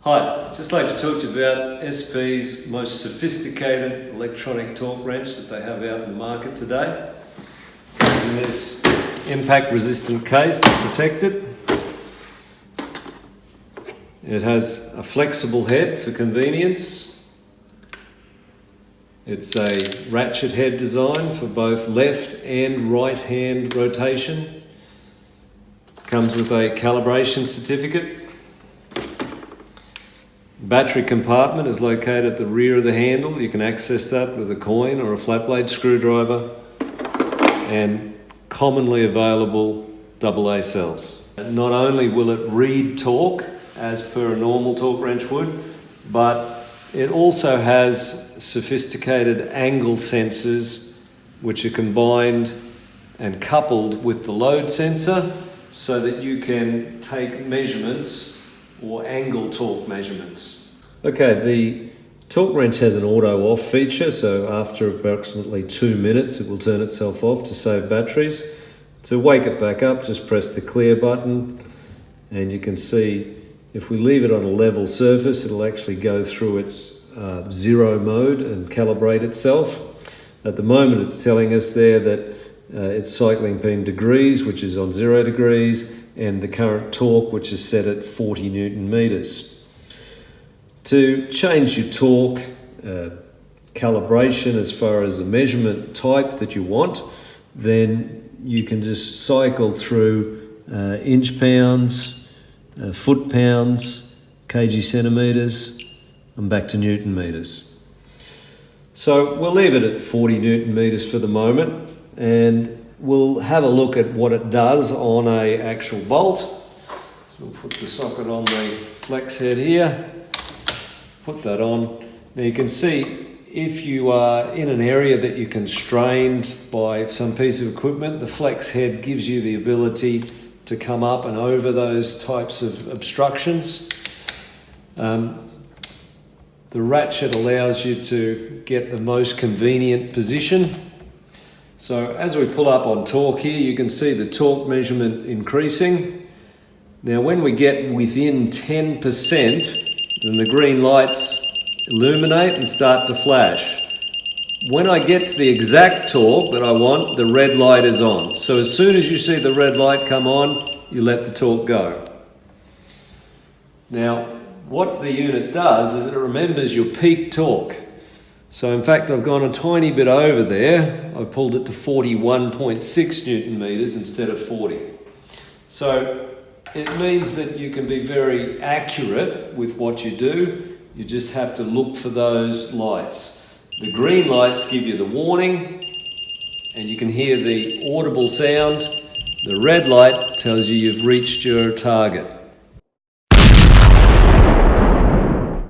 Hi, I'd just like to talk to you about SP's most sophisticated electronic torque wrench that they have out in the market today. It comes in this impact resistant case to protect it. It has a flexible head for convenience. It's a ratchet head design for both left and right hand rotation. Comes with a calibration certificate. Battery compartment is located at the rear of the handle. You can access that with a coin or a flat blade screwdriver, and commonly available AA cells. Not only will it read torque as per a normal torque wrench would, but it also has sophisticated angle sensors which are combined and coupled with the load sensor so that you can take measurements or angle torque measurements. Okay, the torque wrench has an auto off feature, so after approximately 2 minutes it will turn itself off to save batteries. To wake it back up, just press the clear button, and you can see if we leave it on a level surface, it'll actually go through its zero mode and calibrate itself. At the moment it's telling us there that it's cycling in degrees, which is on 0 degrees, and the current torque, which is set at 40 Newton meters. To change your torque calibration as far as the measurement type that you want, then you can just cycle through inch pounds, foot pounds, kg centimeters, and back to Newton meters. So we'll leave it at 40 Newton meters for the moment, and we'll have a look at what it does on an actual bolt. So we'll put the socket on the flex head here, put that on. Now you can see if you are in an area that you're constrained by some piece of equipment, the flex head gives you the ability to come up and over those types of obstructions. The ratchet allows you to get the most convenient position. So as we pull up on torque here, you can see the torque measurement increasing. Now when we get within 10%, then the green lights illuminate and start to flash. When I get to the exact torque that I want, the red light is on. So as soon as you see the red light come on, you let the torque go. Now, what the unit does is it remembers your peak torque. So in fact, I've gone a tiny bit over there. I've pulled it to 41.6 Newton meters instead of 40. So it means that you can be very accurate with what you do. You just have to look for those lights. The green lights give you the warning, and you can hear the audible sound. The red light tells you you've reached your target.